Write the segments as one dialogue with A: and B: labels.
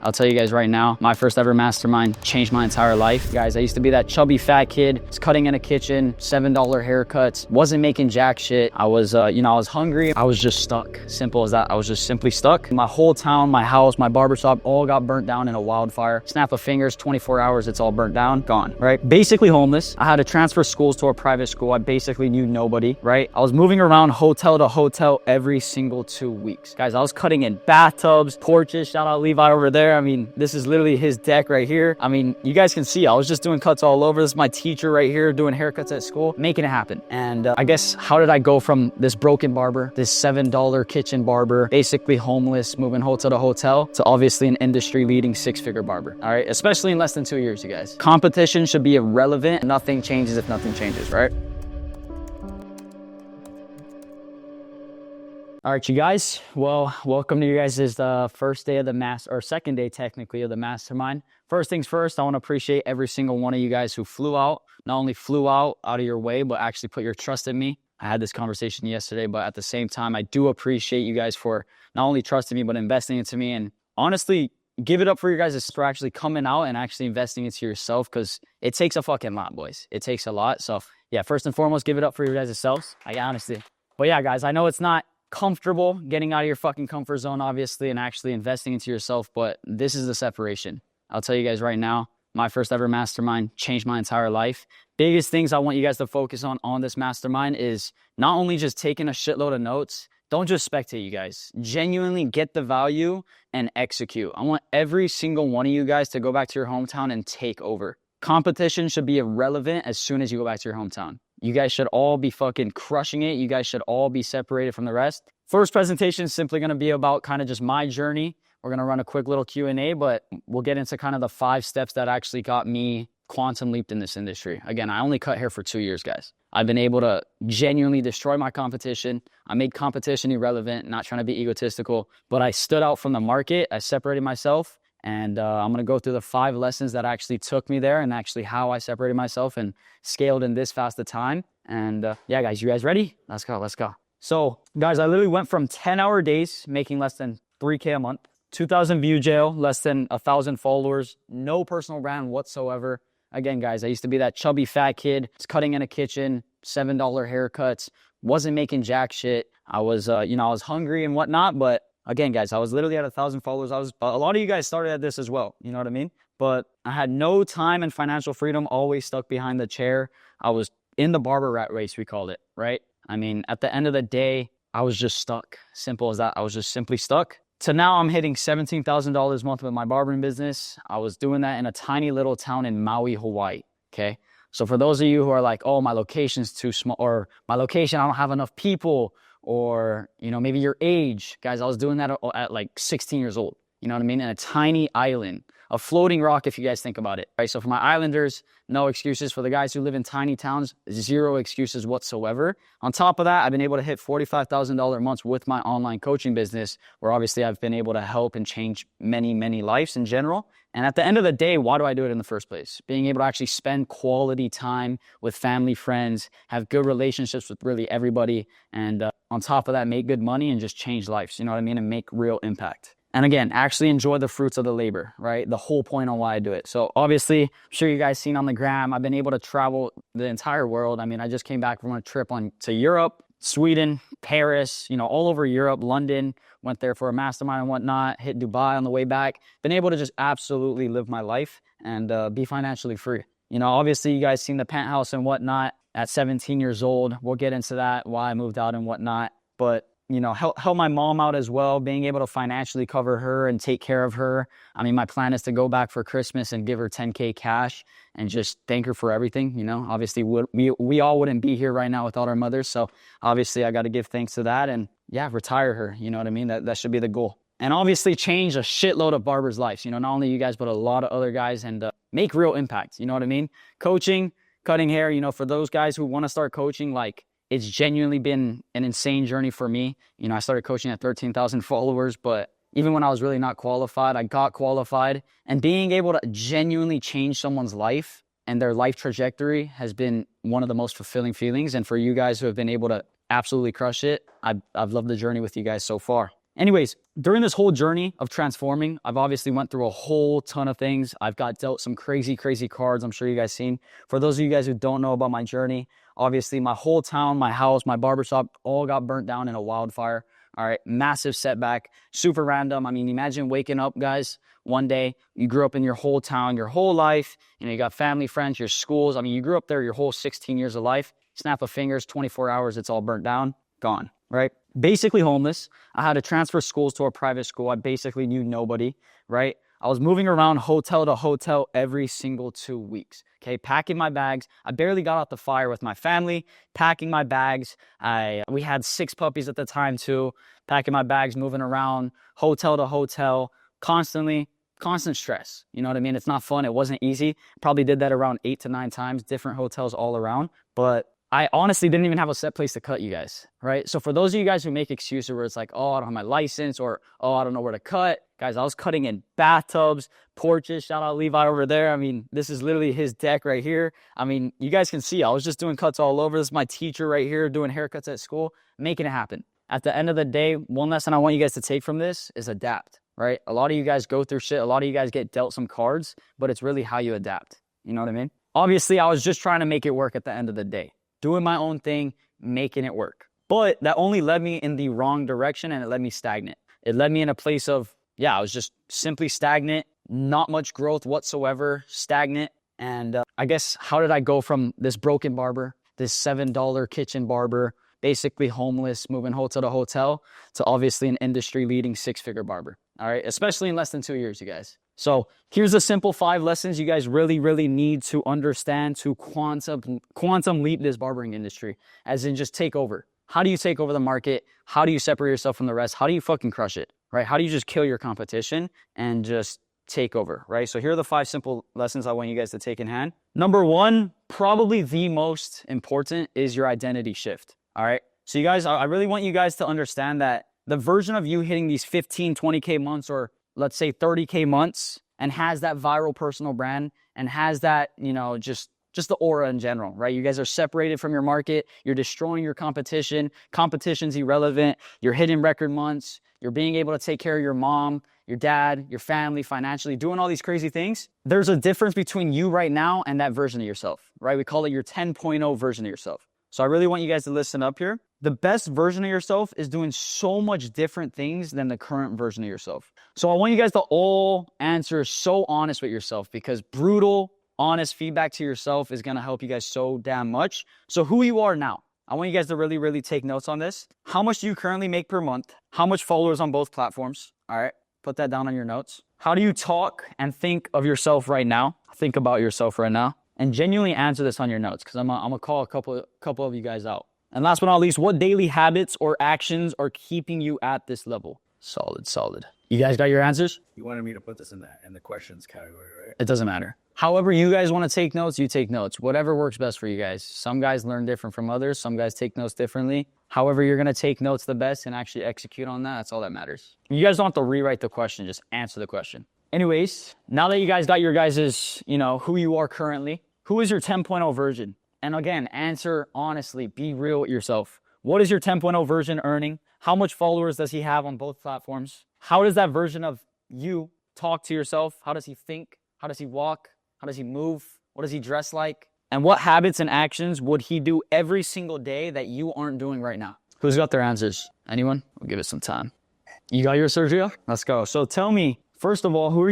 A: I'll tell you guys right now, my first ever mastermind changed my entire life. Guys, I used to be that chubby fat kid, was cutting in a kitchen, $7 haircuts, wasn't making jack shit. I was, I was hungry. I was just stuck. Simple as that. I was just simply stuck. My whole town, my house, my barbershop, all got burnt down in a wildfire. Snap of fingers, 24 hours, it's all burnt down, gone, right? Basically homeless. I had to transfer schools to a private school. I basically knew nobody, right? I was moving around hotel to hotel every single 2 weeks. Guys, I was cutting in bathtubs, porches, shout out Levi over there. I mean, this is literally his deck right here. I mean, you guys can see, I was just doing cuts all over. This is my teacher right here doing haircuts at school, making it happen. And I guess, how did I go from this broken barber, this $7 kitchen barber, basically homeless, moving hotel to hotel, to obviously an industry leading 6-figure barber, all right? Especially in less than 2 years, you guys. Competition should be irrelevant. Nothing changes if nothing changes, right? All right, you guys, well, welcome to you guys' first day of the or second day technically of the mastermind. First things first, I want to appreciate every single one of you guys who flew out, not only flew out of your way, but actually put your trust in me. I had this conversation yesterday, but at the same time, I do appreciate you guys for not only trusting me, but investing into me. And honestly, give it up for you guys for actually coming out and actually investing into yourself, because it takes a fucking lot, boys. It takes a lot. So yeah, first and foremost, give it up for your guys' selves. I honestly, but yeah, guys, I know it's not comfortable getting out of your fucking comfort zone, obviously, and actually investing into yourself, but this is the separation. I'll tell you guys right now, my first ever mastermind changed my entire life. Biggest things I want you guys to focus on this mastermind is not only just taking a shitload of notes. Don't just spectate, you guys. Genuinely get the value and execute. I want every single one of you guys to go back to your hometown and take over. Competition should be irrelevant as soon as you go back to your hometown. You guys should all be fucking crushing it. You guys should all be separated from the rest. First presentation is simply going to be about kind of just my journey. We're going to run a quick little Q&A, but we'll get into kind of the 5 steps that actually got me quantum leaped in this industry. Again, I only cut hair for 2 years, guys. I've been able to genuinely destroy my competition. I made competition irrelevant, not trying to be egotistical, but I stood out from the market. I separated myself. And I'm going to go through the 5 lessons that actually took me there and actually how I separated myself and scaled in this fast a time. And yeah, guys, you guys ready? Let's go. Let's go. So guys, I literally went from 10-hour days making less than $3K a month, 2,000 view jail, less than 1,000 followers, no personal brand whatsoever. Again, guys, I used to be that chubby fat kid, was cutting in a kitchen, $7 haircuts, wasn't making jack shit. I was, I was hungry and whatnot, but again, guys, I was literally at 1,000 followers. A lot of you guys started at this as well. You know what I mean? But I had no time and financial freedom, always stuck behind the chair. I was in the barber rat race, we called it, right? I mean, at the end of the day, I was just stuck. Simple as that. I was just simply stuck. To now I'm hitting $17,000 a month with my barbering business. I was doing that in a tiny little town in Maui, Hawaii. Okay. So for those of you who are like, oh, my location's too small, or my location, I don't have enough people, or, maybe your age. Guys, I was doing that at like 16 years old. You know what I mean? In a tiny island, a floating rock, if you guys think about it, right? So for my islanders, no excuses. For the guys who live in tiny towns, 0 excuses whatsoever. On top of that, I've been able to hit $45,000 months with my online coaching business, where obviously I've been able to help and change many, many lives in general. And at the end of the day, why do I do it in the first place? Being able to actually spend quality time with family, friends, have good relationships with really everybody. And on top of that, make good money and just change lives, you know what I mean? And make real impact. And again, actually enjoy the fruits of the labor, right? The whole point on why I do it. So obviously, I'm sure you guys seen on the gram, I've been able to travel the entire world. I mean, I just came back from a trip to Europe, Sweden, Paris, all over Europe, London, went there for a mastermind and whatnot, hit Dubai on the way back. Been able to just absolutely live my life and be financially free. Obviously you guys seen the penthouse and whatnot at 17 years old. We'll get into that, why I moved out and whatnot. But help my mom out as well, being able to financially cover her and take care of her. I mean, my plan is to go back for Christmas and give her 10K cash and just thank her for everything. Obviously we all wouldn't be here right now without our mothers. So obviously I got to give thanks to that and yeah, retire her. You know what I mean? That should be the goal. And obviously change a shitload of barbers' lives. Not only you guys, but a lot of other guys, and make real impact. You know what I mean? Coaching, cutting hair, for those guys who want to start coaching, like, it's genuinely been an insane journey for me. I started coaching at 13,000 followers, but even when I was really not qualified, I got qualified. And being able to genuinely change someone's life and their life trajectory has been one of the most fulfilling feelings. And for you guys who have been able to absolutely crush it, I've loved the journey with you guys so far. Anyways, during this whole journey of transforming, I've obviously went through a whole ton of things. I've got dealt some crazy, crazy cards. I'm sure you guys seen. For those of you guys who don't know about my journey, obviously my whole town, my house, my barbershop all got burnt down in a wildfire. All right, massive setback, super random. I mean, imagine waking up, guys, one day, you grew up in your whole town, your whole life, you got family, friends, your schools. I mean, you grew up there your whole 16 years of life. Snap of fingers, 24 hours, it's all burnt down, gone, right? Basically homeless. I had to transfer schools to a private school. I basically knew nobody, right? I was moving around hotel to hotel every single 2 weeks, okay? Packing my bags. I barely got out the fire with my family, packing my bags. We had 6 puppies at the time too, packing my bags, moving around hotel to hotel, constant stress. You know what I mean? It's not fun. It wasn't easy. Probably did that around 8 to 9 times, different hotels all around. But I honestly didn't even have a set place to cut, you guys, right? So for those of you guys who make excuses where it's like, oh, I don't have my license, or, oh, I don't know where to cut. Guys, I was cutting in bathtubs, porches. Shout out Levi over there. I mean, this is literally his deck right here. I mean, you guys can see I was just doing cuts all over. This is my teacher right here doing haircuts at school, making it happen. At the end of the day, one lesson I want you guys to take from this is adapt, right? A lot of you guys go through shit. A lot of you guys get dealt some cards, but it's really how you adapt. You know what I mean? Obviously, I was just trying to make it work at the end of the day. Doing my own thing, making it work. But that only led me in the wrong direction, and it led me stagnant. It led me in a place of, I was just simply stagnant, not much growth whatsoever, stagnant. And I guess, how did I go from this broken barber, this $7 kitchen barber, basically homeless, moving hotel to hotel, to obviously an industry-leading 6-figure barber, all right? Especially in less than 2 years, you guys. So here's a simple 5 lessons you guys really, really need to understand to quantum leap this barbering industry, as in just take over. How do you take over the market? How do you separate yourself from the rest? How do you fucking crush it, right? How do you just kill your competition and just take over, right? So here are the 5 simple lessons I want you guys to take in hand. Number 1, probably the most important, is your identity shift, all right? So you guys, I really want you guys to understand that the version of you hitting these 15, 20K months, or let's say 30K months, and has that viral personal brand and has that, just the aura in general, right? You guys are separated from your market. You're destroying your competition. Competition's irrelevant. You're hitting record months. You're being able to take care of your mom, your dad, your family financially, doing all these crazy things. There's a difference between you right now and that version of yourself, right? We call it your 10.0 version of yourself. So I really want you guys to listen up here. The best version of yourself is doing so much different things than the current version of yourself. So I want you guys to all answer so honest with yourself, because brutal, honest feedback to yourself is going to help you guys so damn much. So who you are now, I want you guys to really, really take notes on this. How much do you currently make per month? How much followers on both platforms? All right, put that down on your notes. How do you talk and think of yourself right now? Think about yourself right now, and genuinely answer this on your notes, because I'm gonna call a couple of you guys out. And last but not least, what daily habits or actions are keeping you at this level? Solid. You guys got your answers?
B: You wanted me to put this in the questions category, right?
A: It doesn't matter. However you guys want to take notes, you take notes. Whatever works best for you guys. Some guys learn different from others. Some guys take notes differently. However you're going to take notes the best and actually execute on that, that's all that matters. You guys don't have to rewrite the question. Just answer the question. Anyways, now that you guys got your guys' who you are currently, who is your 10.0 version? And again, answer honestly. Be real with yourself. What is your 10.0 version earning? How much followers does he have on both platforms? How does that version of you talk to yourself? How does he think? How does he walk? How does he move? What does he dress like? And what habits and actions would he do every single day that you aren't doing right now? Who's got their answers? Anyone? We'll give it some time. You got yours, Sergio? Let's go. So tell me, first of all, who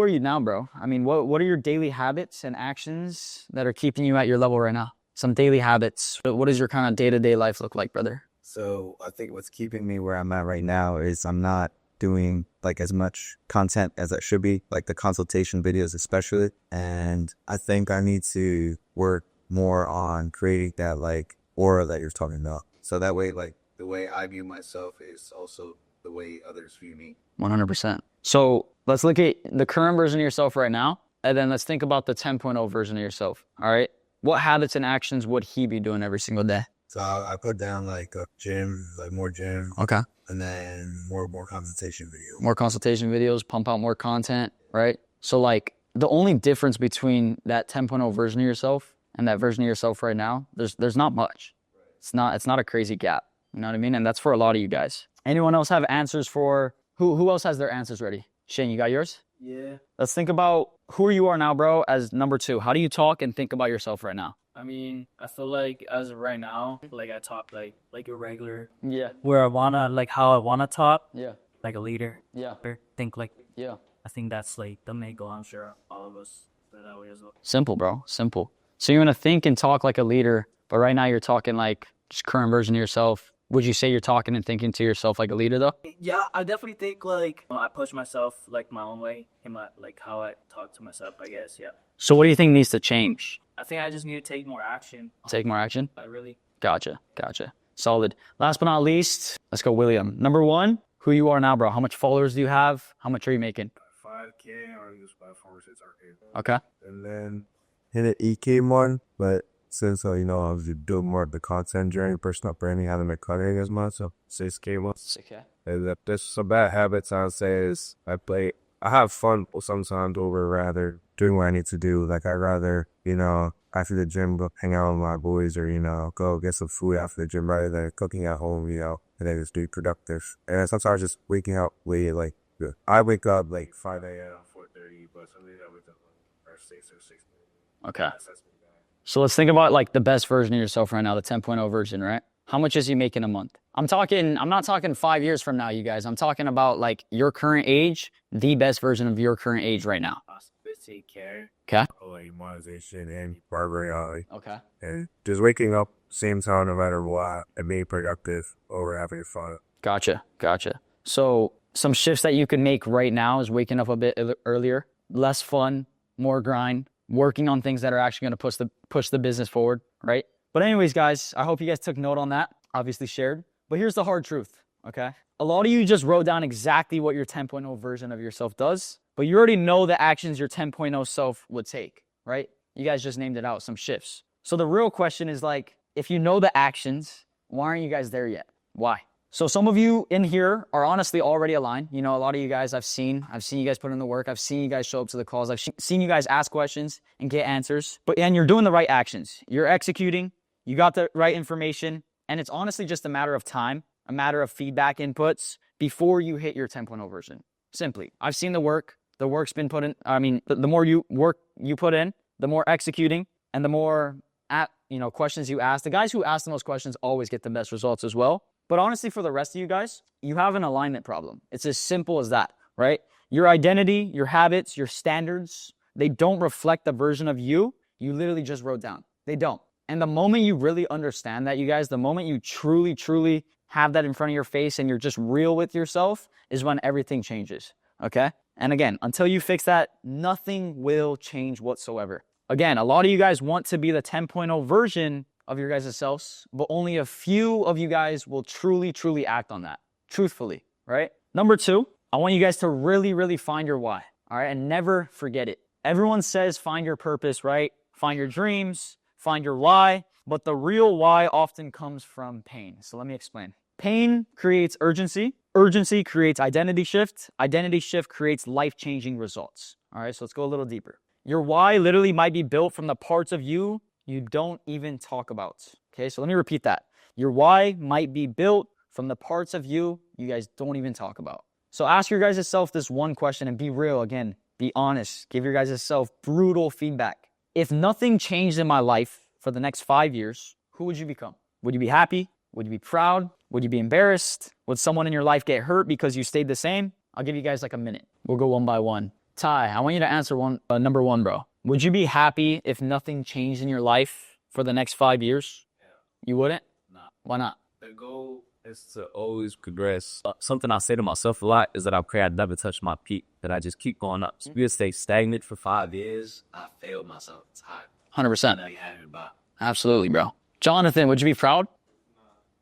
A: are you now, bro? I mean, what are your daily habits and actions that are keeping you at your level right now? Some daily habits. What does your kind of day-to-day life look like, brother?
C: So I think what's keeping me where I'm at right now is I'm not doing like as much content as I should be, like the consultation videos especially. And I think I need to work more on creating that like aura that you're talking about. So that way, like the way I view myself is also the way others view me.
A: 100%. So let's look at the current version of yourself right now, and then let's think about the 10.0 version of yourself. All right. What habits and actions would he be doing every single day?
C: So I put down like a gym, like more gym.
A: Okay.
C: And then more consultation videos.
A: More consultation videos, pump out more content, right? So like the only difference between that 10.0 version of yourself and that version of yourself right now, there's not much. It's not a crazy gap. You know what I mean? And that's for a lot of you guys. Anyone else have answers for who else has their answers ready? Shane, you got yours?
D: Yeah.
A: Let's think about who you are now, bro, as number 2. How do you talk and think about yourself right now?
D: I mean, I feel like as of right now, like I talk like a regular,
A: Yeah.
D: where I wanna like how I wanna talk,
A: Yeah.
D: like a leader.
A: Yeah.
D: Or think like
A: Yeah.
D: I think that's like the main goal. I'm sure all of us feel that way as well.
A: Simple, bro. Simple. So you want to think and talk like a leader, but right now you're talking like just current version of yourself. Would you say you're talking and thinking to yourself like a leader though?
D: Yeah, I definitely think like I push myself like my own way in my like how I talk to myself. I guess yeah.
A: So what do you think needs to change?
D: I think I just need to take more action.
A: Take more action?
D: I really.
A: Gotcha. Solid. Last but not least, let's go William. Number 1, who you are now, bro. How much followers do you have? How much are you making?
B: 5K or just 546 arcade.
A: Okay.
C: And then hit an EK one, but since you know I was doing more of the content journey, personal branding, haven't been cutting as much, so 6K one.
A: 6K.
C: And if there's some bad habits, I'd say is I have fun sometimes over rather doing what I need to do. Like I'd rather, you know, after the gym go hang out with my boys or, you know, go get some food after the gym rather than cooking at home, you know, and then just be productive. And then sometimes just waking up late, like I wake up like 5 a.m.
B: 4:30, but something I wake up like 6 or 6.
A: Okay.
B: That's me bad.
A: So let's think about like the best version of yourself right now, the 10.0 version, right? How much is you making a month? I'm not talking 5 years from now, you guys. I'm talking about like your current age, the best version of your current age right now.
D: Take care.
A: Okay.
C: like monetization and barber,
A: Okay.
C: and just waking up same time no matter what and being productive over having fun.
A: Gotcha. So some shifts that you can make right now is waking up a bit earlier, less fun, more grind, working on things that are actually going to push the business forward, right? But anyways, guys, I hope you guys took note on that, obviously shared. But here's the hard truth, okay? A lot of you just wrote down exactly what your 10.0 version of yourself does, but you already know the actions your 10.0 self would take, right? You guys just named it out, some shifts. So the real question is like, if you know the actions, why aren't you guys there yet? Why? So some of you in here are honestly already aligned. You know, a lot of you guys I've seen you guys put in the work. I've seen you guys show up to the calls. I've seen you guys ask questions and get answers. And you're doing the right actions. You're executing. You got the right information. And it's honestly just a matter of time, a matter of feedback inputs before you hit your 10.0 version. Simply. I've seen the work. The work's been put in. I mean, the more work you put in, the more executing and the more questions you ask. The guys who ask the most questions always get the best results as well. But honestly, for the rest of you guys, you have an alignment problem. It's as simple as that, right? Your identity, your habits, your standards, they don't reflect the version of you literally just wrote down. They don't. And the moment you really understand that, you guys, the moment you truly, truly have that in front of your face and you're just real with yourself is when everything changes, okay? And again, until you fix that, nothing will change whatsoever. Again, a lot of you guys want to be the 10.0 version of your guys' selves, but only a few of you guys will truly, truly act on that, truthfully, right? Number 2, I want you guys to really, really find your why, all right? And never forget it. Everyone says find your purpose, right? Find your dreams, find your why, but the real why often comes from pain. So let me explain. Pain creates urgency. Urgency creates identity shift. Identity shift creates life-changing results. All right, so let's go a little deeper. Your why literally might be built from the parts of you don't even talk about. Okay, so let me repeat that. Your why might be built from the parts of you guys don't even talk about. So ask your guys' self this one question and be real again. Be honest. Give your guys' self brutal feedback. If nothing changed in my life for the next 5 years, who would you become? Would you be happy? Would you be proud? Would you be embarrassed? Would someone in your life get hurt because you stayed the same? I'll give you guys like a minute. We'll go one by one. Ty, I want you to answer number 1, bro. Would you be happy if nothing changed in your life for the next 5 years?
B: Yeah.
A: You wouldn't?
B: Nah.
A: Why not?
B: The goal
E: is to always progress. Something I say to myself a lot is that I pray I never touch my peak, that I just keep going up. So if you stay stagnant for 5 years,
B: I failed myself. It's hard.
A: 100%.
B: Now you have it, but
A: Absolutely, bro. Jonathan, would you be proud?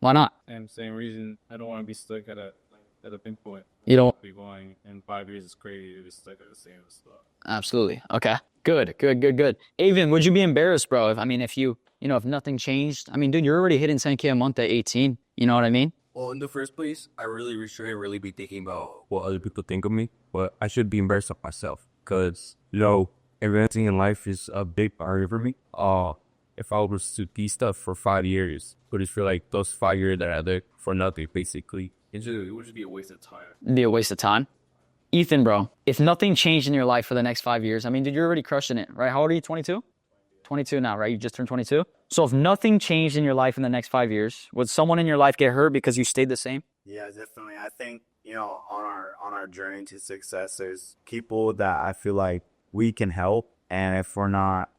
A: Why not?
F: Same reason. I don't want to be stuck at a pinpoint.
A: You don't?
F: Be going in 5 years. It's crazy to be stuck at the same spot.
A: Absolutely. Okay. Good. Avon, would you be embarrassed, bro? If nothing changed? I mean, dude, you're already hitting 10K a month at 18. You know what I mean?
E: well, in the first place, I really shouldn't really be thinking about what other people think of me, but I should be embarrassed of myself because, everything in life is a big priority for me. If I was to do stuff for 5 years, but it's for like those 5 years that I did for nothing, basically.
B: It would just be a waste of time.
A: It'd be a waste of time. Ethan, bro, if nothing changed in your life for the next 5 years, I mean, dude, you're already crushing it, right? How old are you? 22? 22 now, right? You just turned 22. So if nothing changed in your life in the next 5 years, would someone in your life get hurt because you stayed the same?
C: Yeah, definitely. I think, on our journey to success, there's people that I feel like we can help. And if we're not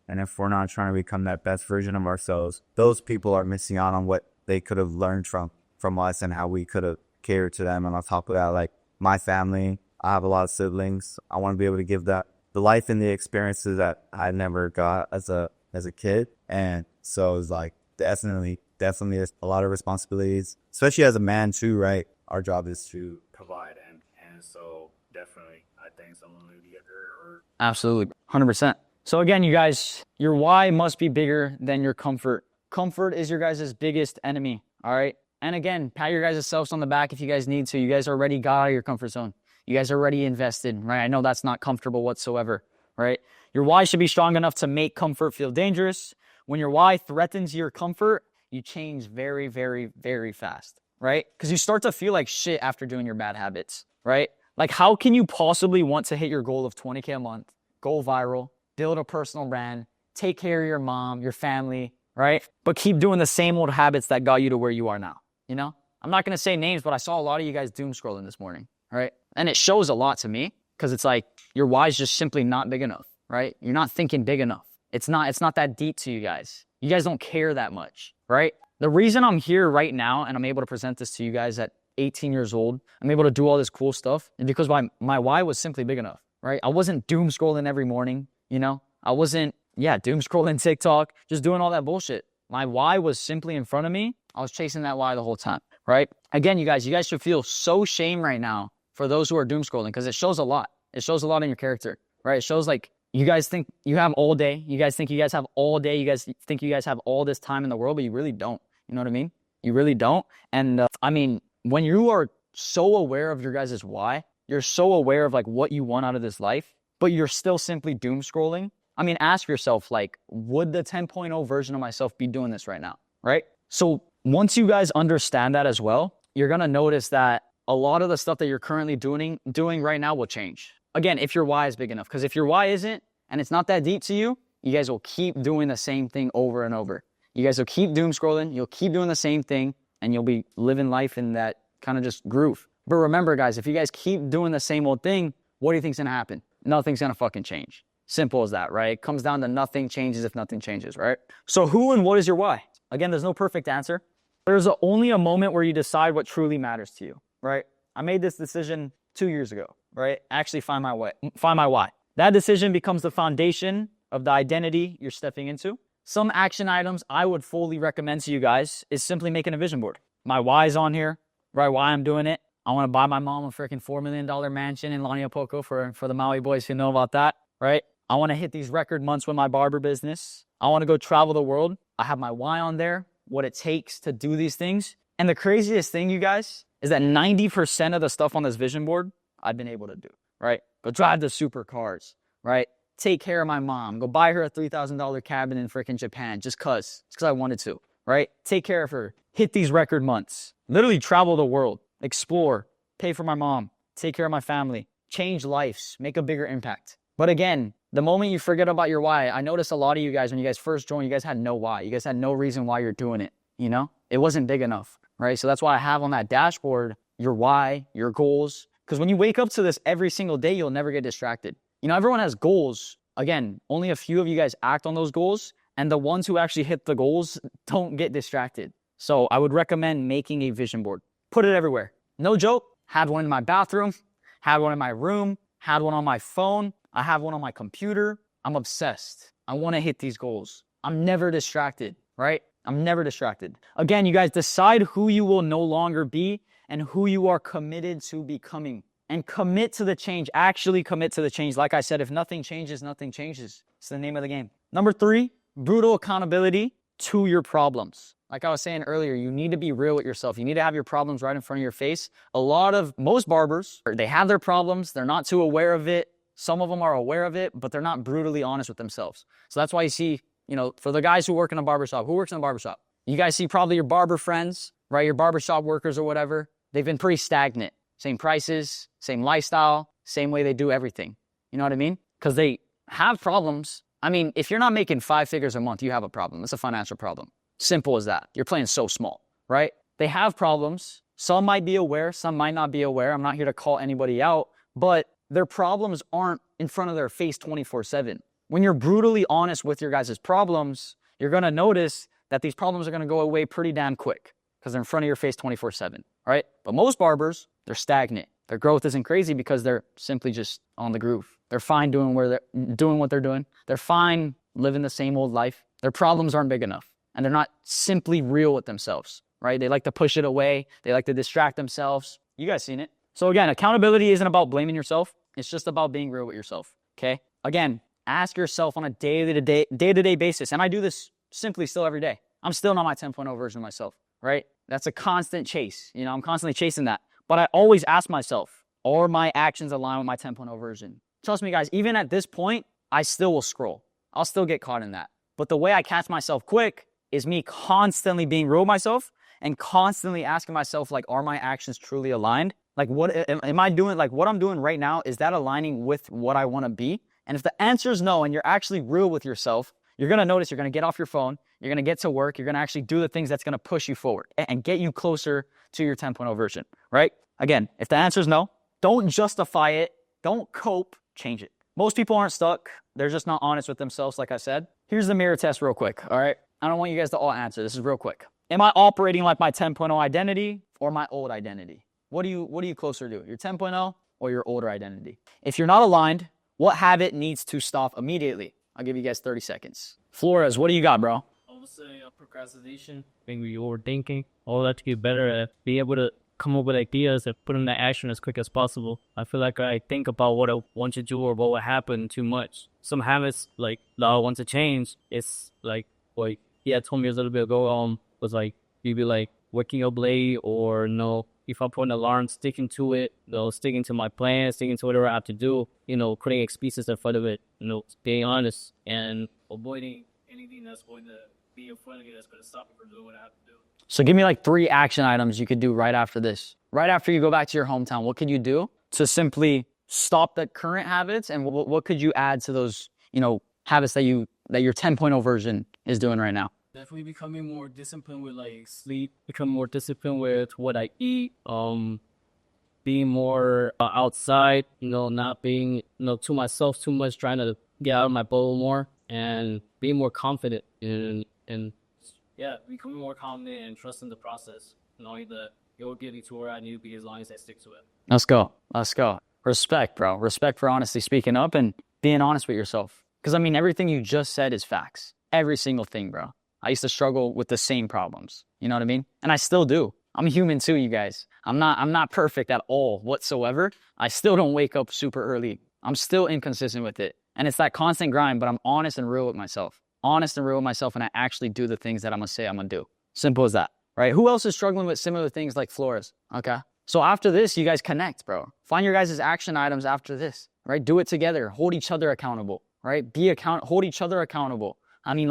C: trying to become that best version of ourselves, those people are missing out on what they could have learned from us and how we could have catered to them. And on top of that, like my family, I have a lot of siblings. I want to be able to give that the life and the experiences that I never got as a kid. And so it's like definitely a lot of responsibilities, especially as a man too, right? Our job is to
B: Provide and so definitely I think someone would get hurt or
A: Absolutely. 100%. So again, you guys, your why must be bigger than your comfort. Comfort is your guys' biggest enemy. All right. And again, pat your guys' selves on the back if you guys need to. You guys already got out of your comfort zone. You guys already invested, right? I know that's not comfortable whatsoever, right? Your why should be strong enough to make comfort feel dangerous. When your why threatens your comfort, you change very, very, very fast, right? Because you start to feel like shit after doing your bad habits, right? Like, how can you possibly want to hit your goal of 20K a month, go viral, build a personal brand, take care of your mom, your family, right? But keep doing the same old habits that got you to where you are now, you know? I'm not going to say names, but I saw a lot of you guys doom scrolling this morning, right? And it shows a lot to me because it's like your why is just simply not big enough, right? You're not thinking big enough. It's not that deep to you guys. You guys don't care that much, right? The reason I'm here right now and I'm able to present this to you guys at 18 years old, I'm able to do all this cool stuff, is because my why was simply big enough, right? I wasn't doom scrolling every morning, you know? I wasn't, doom scrolling TikTok, just doing all that bullshit. My why was simply in front of me. I was chasing that why the whole time, right? Again, you guys should feel so shame right now for those who are doom scrolling because it shows a lot. It shows a lot in your character, right? It shows like you guys think you have all day. You guys think you guys have all day. You guys think you guys have all this time in the world, but you really don't. You know what I mean? You really don't. And I mean, when you are so aware of your guys' why, you're so aware of like what you want out of this life, but you're still simply doom scrolling. I mean, ask yourself, like, would the 10.0 version of myself be doing this right now, right? So once you guys understand that as well, you're going to notice that a lot of the stuff that you're currently doing right now will change. Again, if your why is big enough, because if your why isn't, and it's not that deep to you, you guys will keep doing the same thing over and over. You guys will keep doom scrolling, you'll keep doing the same thing, and you'll be living life in that kind of just groove. But remember, guys, if you guys keep doing the same old thing, what do you think's gonna happen? Nothing's gonna fucking change. Simple as that, right? It comes down to nothing changes if nothing changes, right? So who and what is your why? Again, there's no perfect answer. There's only a moment where you decide what truly matters to you, right? I made this decision 2 years ago, right? Actually find my why. That decision becomes the foundation of the identity you're stepping into. Some action items I would fully recommend to you guys is simply making a vision board. My why is on here, right? Why I'm doing it. I want to buy my mom a freaking $4 million mansion in Laniapoko for the Maui boys who know about that, right? I want to hit these record months with my barber business. I want to go travel the world. I have my why on there, what it takes to do these things. And the craziest thing, you guys, is that 90% of the stuff on this vision board I've been able to do, right? Go drive the supercars, right? Take care of my mom. Go buy her a $3,000 cabin in freaking Japan just cause I wanted to, right? Take care of her. Hit these record months. Literally travel the world. Explore. Pay for my mom. Take care of my family. Change lives. Make a bigger impact. But again, the moment you forget about your why, I noticed a lot of you guys, when you guys first joined, you guys had no why. You guys had no reason why you're doing it, you know? It wasn't big enough, right? So that's why I have on that dashboard your why, your goals. Because when you wake up to this every single day, you'll never get distracted. You know, everyone has goals. Again, only a few of you guys act on those goals, and the ones who actually hit the goals don't get distracted. So I would recommend making a vision board. Put it everywhere. No joke. Had one in my bathroom, had one in my room, had one on my phone. I have one on my computer. I'm obsessed. I want to hit these goals. I'm never distracted, right? I'm never distracted. Again, you guys decide who you will no longer be and who you are committed to becoming. And commit to the change. Actually commit to the change. Like I said, if nothing changes, nothing changes. It's the name of the game. Number 3, brutal accountability to your problems. Like I was saying earlier, you need to be real with yourself. You need to have your problems right in front of your face. Most barbers, they have their problems. They're not too aware of it. Some of them are aware of it, but they're not brutally honest with themselves. So that's why you see, you know, for the guys who work in a barbershop, who works in a barbershop? You guys see probably your barber friends, right? Your barbershop workers or whatever. they've been pretty stagnant. Same prices, same lifestyle, same way they do everything. You know what I mean? Because they have problems. I mean, if you're not making 5 figures a month, you have a problem. It's a financial problem. Simple as that. You're playing so small, right? They have problems. Some might be aware, some might not be aware. I'm not here to call anybody out, but their problems aren't in front of their face 24/7. When you're brutally honest with your guys' problems, you're going to notice that these problems are going to go away pretty damn quick because they're in front of your face 24/7, right? But most barbers, they're stagnant. Their growth isn't crazy because they're simply just on the groove. They're fine doing what they're doing. They're fine living the same old life. Their problems aren't big enough, and they're not simply real with themselves, right? They like to push it away. They like to distract themselves. You guys seen it. So again, accountability isn't about blaming yourself. It's just about being real with yourself, okay? Again, ask yourself on a day-to-day basis, and I do this simply still every day. I'm still not my 10.0 version of myself, right? That's a constant chase. You know, I'm constantly chasing that. But I always ask myself, are my actions aligned with my 10.0 version? Trust me, guys, even at this point, I still will scroll. I'll still get caught in that. But the way I catch myself quick is me constantly being real with myself and constantly asking myself, like, are my actions truly aligned? Like, what am I doing? Like, what I'm doing right now, is that aligning with what I want to be? And if the answer is no, and you're actually real with yourself, you're going to notice you're going to get off your phone. You're going to get to work. You're going to actually do the things that's going to push you forward and get you closer to your 10.0 version, right? Again, if the answer is no, don't justify it. Don't cope. Change it. Most people aren't stuck. They're just not honest with themselves, like I said. Here's the mirror test real quick, all right? I don't want you guys to all answer. This is real quick. Am I operating like my 10.0 identity or my old identity? What are you closer to? Your 10.0 or your older identity? If you're not aligned, what habit needs to stop immediately? I'll give you guys 30 seconds. Flores, what do you got, bro?
F: I would say procrastination, maybe overthinking, all that to get better at being able to come up with ideas and put into action as quick as possible. I feel like I think about what I want to do or what will happen too much. Some habits like that I want to change, it's like what he had told me a little bit ago, was like maybe like waking up late, or if I put an alarm, sticking to it, sticking to my plan, sticking to whatever I have to do, creating excuses in front of it, being honest and avoiding anything that's going to be in front of you that's going to stop me from doing what I have to do.
A: So give me like 3 action items you could do right after this. Right after you go back to your hometown, what could you do to simply stop the current habits, and what could you add to those, habits that your 10.0 version is doing right now?
F: Definitely becoming more disciplined with like sleep, becoming more disciplined with what I eat, being more outside, not being, to myself too much, trying to get out of my bubble more, and being more confident and becoming more confident and trusting the process, knowing that you'll get me to where I need to be as long as I stick to it.
A: Let's go. Respect, bro. Respect for honestly speaking up and being honest with yourself. Because I mean, everything you just said is facts. Every single thing, bro. I used to struggle with the same problems. You know what I mean? And I still do. I'm human too, you guys. I'm not perfect at all whatsoever. I still don't wake up super early. I'm still inconsistent with it. And it's that constant grind, but I'm honest and real with myself. And I actually do the things that I'm going to say I'm going to do. Simple as that, right? Who else is struggling with similar things like Flores? Okay. So after this, you guys connect, bro. Find your guys' action items after this, right? Do it together. Hold each other accountable, right? Hold each other accountable. I mean,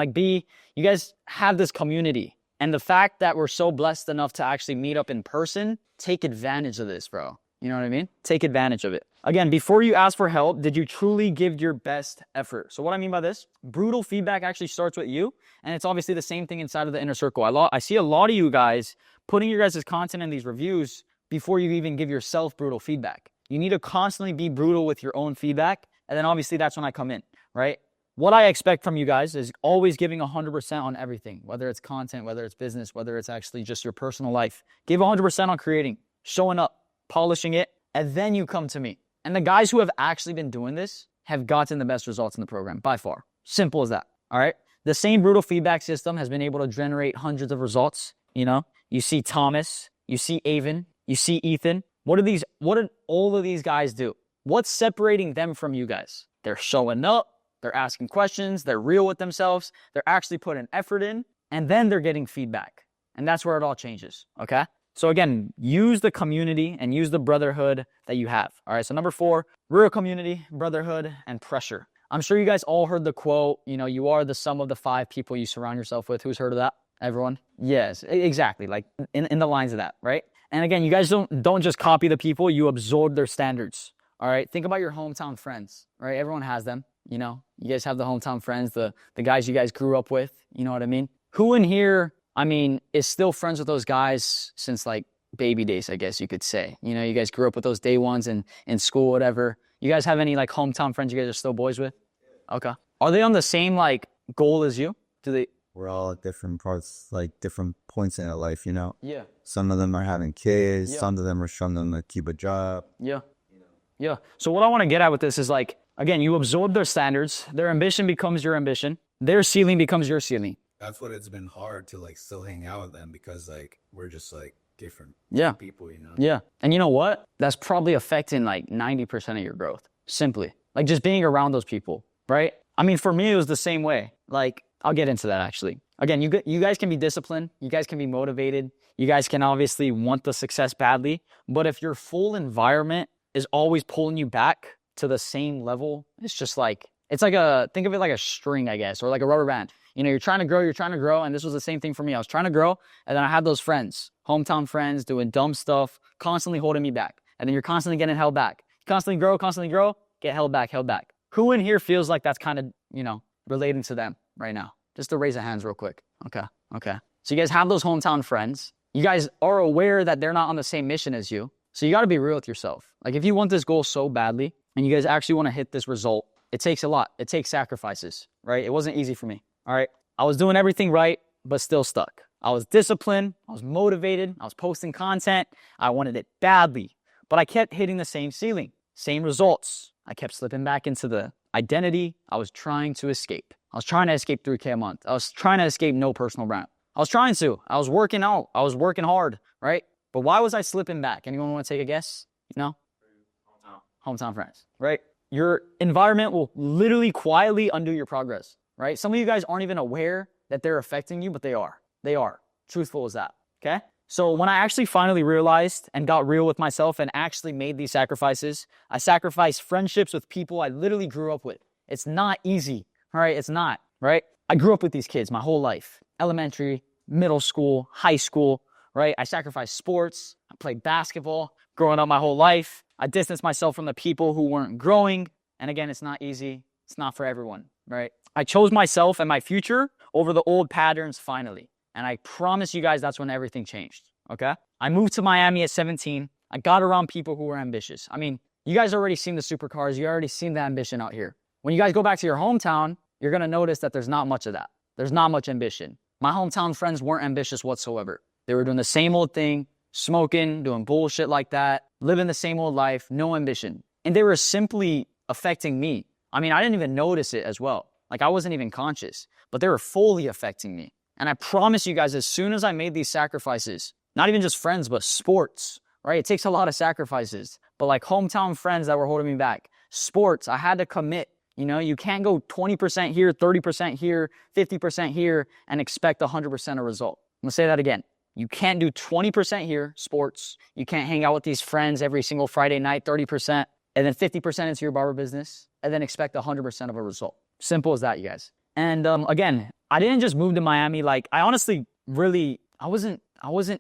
A: you guys have this community. And the fact that we're so blessed enough to actually meet up in person, take advantage of this, bro. You know what I mean? Take advantage of it. Again, before you ask for help, did you truly give your best effort? So what I mean by this, brutal feedback actually starts with you. And it's obviously the same thing inside of the inner circle. I see a lot of you guys putting your guys' content in these reviews before you even give yourself brutal feedback. You need to constantly be brutal with your own feedback. And then obviously that's when I come in, right? What I expect from you guys is always giving 100% on everything, whether it's content, whether it's business, whether it's actually just your personal life. Give 100% on creating, showing up, polishing it, and then you come to me. And the guys who have actually been doing this have gotten the best results in the program by far. Simple as that, all right? The same brutal feedback system has been able to generate hundreds of results. You see Thomas, you see Avon, you see Ethan. What did all of these guys do? What's separating them from you guys? They're showing up. They're asking questions. They're real with themselves. They're actually putting effort in, and then they're getting feedback. And that's where it all changes, okay? So again, use the community and use the brotherhood that you have. All right, so number 4, real community, brotherhood, and pressure. I'm sure you guys all heard the quote, you are the sum of the 5 people you surround yourself with. Who's heard of that? Everyone? Yes, exactly. Like in the lines of that, right? And again, you guys don't just copy the people, you absorb their standards. All right. Think about your hometown friends, right? Everyone has them, you know. You guys have the hometown friends, the guys you guys grew up with, you know what I mean? Who in here, I mean, is still friends with those guys since like baby days, I guess you could say. You know, you guys grew up with those day ones in school, whatever. You guys have any like hometown friends you guys are still boys with? Okay. Are they on the same like goal as you? Do they?
C: We're all at different parts, like different points in our life, you know?
A: Yeah.
C: Some of them are having kids.
A: Yeah.
C: Some of them are struggling to keep a job.
A: Yeah. Yeah. So what I want to get at with this is like, again, you absorb their standards. Their ambition becomes your ambition. Their ceiling becomes your ceiling.
B: That's what it's been hard to like still hang out with them because like we're just like different
A: Yeah.
B: people, you know?
A: Yeah. And you know what? That's probably affecting like 90% of your growth. Simply. Like just being around those people, right? I mean, for me, it was the same way. Like, I'll get into that actually. Again, you guys can be disciplined. You guys can be motivated. You guys can obviously want the success badly. But if your full environment is always pulling you back to the same level, it's just like, it's like think of it like a string, I guess, or like a rubber band. You know, you're trying to grow. And this was the same thing for me. I was trying to grow. And then I had those friends, hometown friends doing dumb stuff, constantly holding me back. And then you're constantly getting held back. Constantly grow, get held back. Who in here feels like that's kind of, you know, relating to them right now? Just to raise a hands real quick. Okay. So you guys have those hometown friends. You guys are aware that they're not on the same mission as you. So you got to be real with yourself. Like if you want this goal so badly and you guys actually want to hit this result, it takes a lot. It takes sacrifices, right? It wasn't easy for me. All right. I was doing everything right, but still stuck. I was disciplined. I was motivated. I was posting content. I wanted it badly, but I kept hitting the same ceiling, same results. I kept slipping back into the identity I was trying to escape. I was trying to escape 3K a month. I was trying to escape no personal brand. I was trying to. I was working out. I was working hard, right? But why was I slipping back? Anyone want to take a guess? You know? Hometown friends, right? Your environment will literally quietly undo your progress, right? Some of you guys aren't even aware that they're affecting you, but they are. They are. Truthful as that, okay? So when I actually finally realized and got real with myself and actually made these sacrifices, I sacrificed friendships with people I literally grew up with. It's not easy, all right? It's not, right? I grew up with these kids my whole life. Elementary, middle school, high school, right? I sacrificed sports. I played basketball growing up my whole life. I distanced myself from the people who weren't growing. And again, it's not easy. It's not for everyone, right? I chose myself and my future over the old patterns finally. And I promise you guys that's when everything changed, okay? I moved to Miami at 17. I got around people who were ambitious. I mean, you guys already seen the supercars. You already seen the ambition out here. When you guys go back to your hometown, you're going to notice that there's not much of that. There's not much ambition. My hometown friends weren't ambitious whatsoever. They were doing the same old thing, smoking, doing bullshit like that, living the same old life, no ambition. And they were simply affecting me. I mean, I didn't even notice it as well. Like I wasn't even conscious, but they were fully affecting me. And I promise you guys, as soon as I made these sacrifices, not even just friends, but sports, right? It takes a lot of sacrifices, but like hometown friends that were holding me back. Sports, I had to commit. You know, you can't go 20% here, 30% here, 50% here, and expect 100% a result. I'm gonna say that again. You can't do 20% here, sports. You can't hang out with these friends every single Friday night, 30%, and then 50% into your barber business, and then expect 100% of a result. Simple as that, you guys. And again, I didn't just move to Miami. Like, I honestly really, I wasn't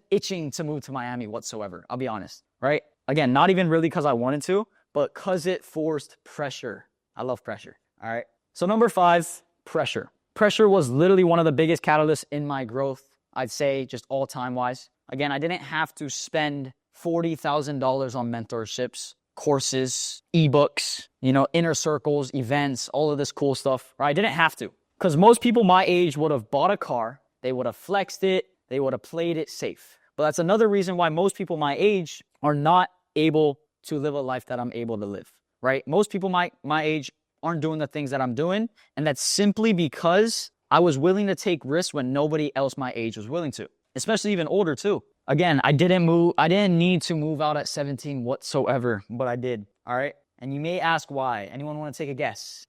A: itching to move to Miami whatsoever. I'll be honest, right? Again, not even really because I wanted to, but because it forced pressure. I love pressure, all right? So number 5, pressure. Pressure was literally one of the biggest catalysts in my growth, I'd say, just all time wise. Again, I didn't have to spend $40,000 on mentorships, courses, ebooks, you know, inner circles, events, all of this cool stuff, right? I didn't have to. Because most people my age would have bought a car, they would have flexed it, they would have played it safe. But that's another reason why most people my age are not able to live a life that I'm able to live, right? Most people my age aren't doing the things that I'm doing, and that's simply because I was willing to take risks when nobody else my age was willing to, especially even older too. Again, I didn't need to move out at 17 whatsoever, but I did, all right? And you may ask why. Anyone want to take a guess?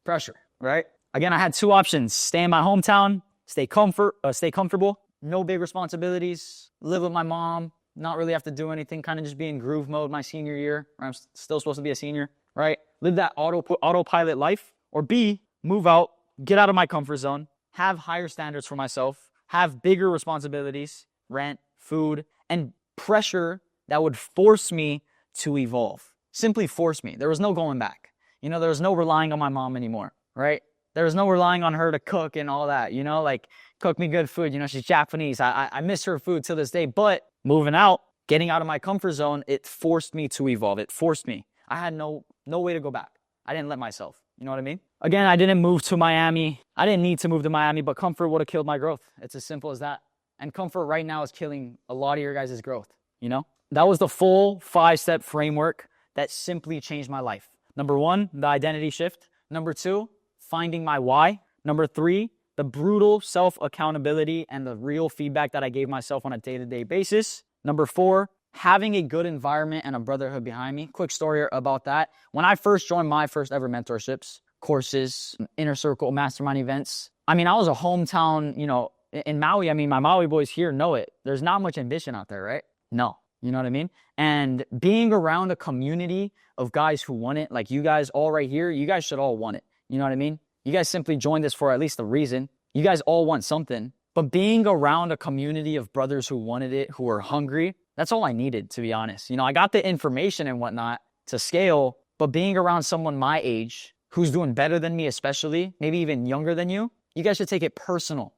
A: Pressure, right? Again, I had 2 options: stay in my hometown, stay comfortable, no big responsibilities, live with my mom, not really have to do anything, kind of just be in groove mode my senior year, where I'm still supposed to be a senior, right? Live that autopilot life. Or B, move out, get out of my comfort zone, have higher standards for myself, have bigger responsibilities, rent, food, and pressure that would force me to evolve. Simply force me. There was no going back. You know, there was no relying on my mom anymore, right? There was no relying on her to cook and all that, you know, like cook me good food. You know, she's Japanese. I miss her food to this day, but moving out, getting out of my comfort zone, it forced me to evolve. It forced me. I had no way to go back. I didn't let myself. You know what I mean? Again, I didn't move to Miami. I didn't need to move to Miami, but comfort would have killed my growth. It's as simple as that. And comfort right now is killing a lot of your guys' growth, you know? That was the full 5-step framework that simply changed my life. Number 1, the identity shift. Number 2, finding my why. Number 3, the brutal self-accountability and the real feedback that I gave myself on a day-to-day basis. Number 4, having a good environment and a brotherhood behind me. Quick story about that. When I first joined my first ever mentorships, courses, inner circle, mastermind events, I mean, I was a hometown, you know, in Maui. I mean, my Maui boys here know it. There's not much ambition out there, right? No. You know what I mean? And being around a community of guys who want it, like you guys all right here, you guys should all want it. You know what I mean? You guys simply joined this for at least a reason. You guys all want something. But being around a community of brothers who wanted it, who are hungry, that's all I needed, to be honest. You know, I got the information and whatnot to scale, but being around someone my age who's doing better than me, especially, maybe even younger than you guys should take it personal.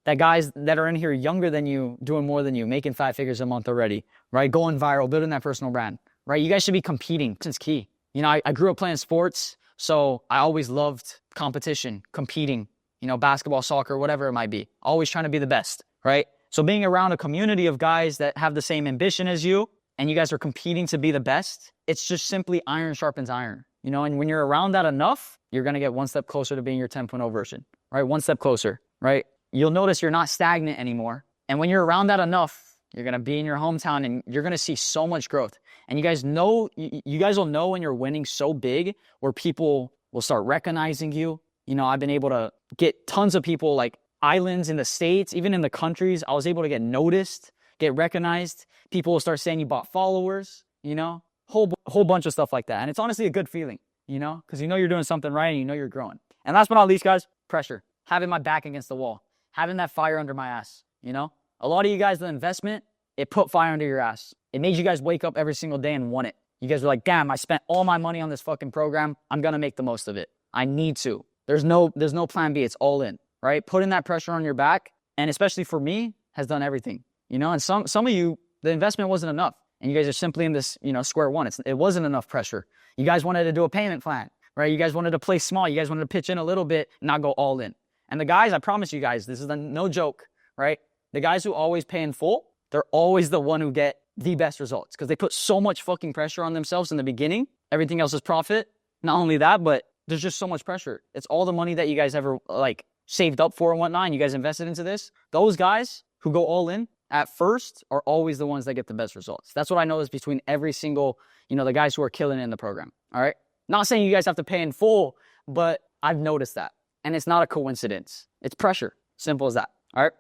A: That guys that are in here younger than you, doing more than you, making 5 figures a month already, right? Going viral, building that personal brand, right? You guys should be competing. It's key. You know, I grew up playing sports, so I always loved competition, competing, you know, basketball, soccer, whatever it might be. Always trying to be the best, right? So being around a community of guys that have the same ambition as you, and you guys are competing to be the best, it's just simply iron sharpens iron, you know? And when you're around that enough, you're going to get one step closer to being your 10.0 version, right? One step closer, right? You'll notice you're not stagnant anymore. And when you're around that enough, you're going to be in your hometown and you're going to see so much growth. And you guys will know when you're winning so big where people will start recognizing you. You know, I've been able to get tons of people, like islands in the States, even in the countries. I was able to get noticed, get recognized. People will start saying you bought followers, you know, whole bunch of stuff like that. And it's honestly a good feeling, you know, because you know you're doing something right and you know you're growing. And last but not least, guys, pressure. Having my back against the wall. Having that fire under my ass, you know? A lot of you guys, the investment, it put fire under your ass. It made you guys wake up every single day and want it. You guys were like, damn, I spent all my money on this fucking program. I'm going to make the most of it. I need to. There's no plan B. It's all in, right? Putting that pressure on your back, and especially for me, has done everything, you know? And some of you, the investment wasn't enough. And you guys are simply in this, you know, square one. It wasn't enough pressure. You guys wanted to do a payment plan, right? You guys wanted to play small. You guys wanted to pitch in a little bit, not go all in. And the guys, I promise you guys, this is no joke, right? The guys who always pay in full, they're always the one who get the best results because they put so much fucking pressure on themselves in the beginning. Everything else is profit. Not only that, but there's just so much pressure. It's all the money that you guys ever like saved up for and whatnot, and you guys invested into this. Those guys who go all in at first are always the ones that get the best results. That's what I noticed between every single, you know, the guys who are killing it in the program. All right. Not saying you guys have to pay in full, but I've noticed that. And it's not a coincidence. It's pressure. Simple as that. All right.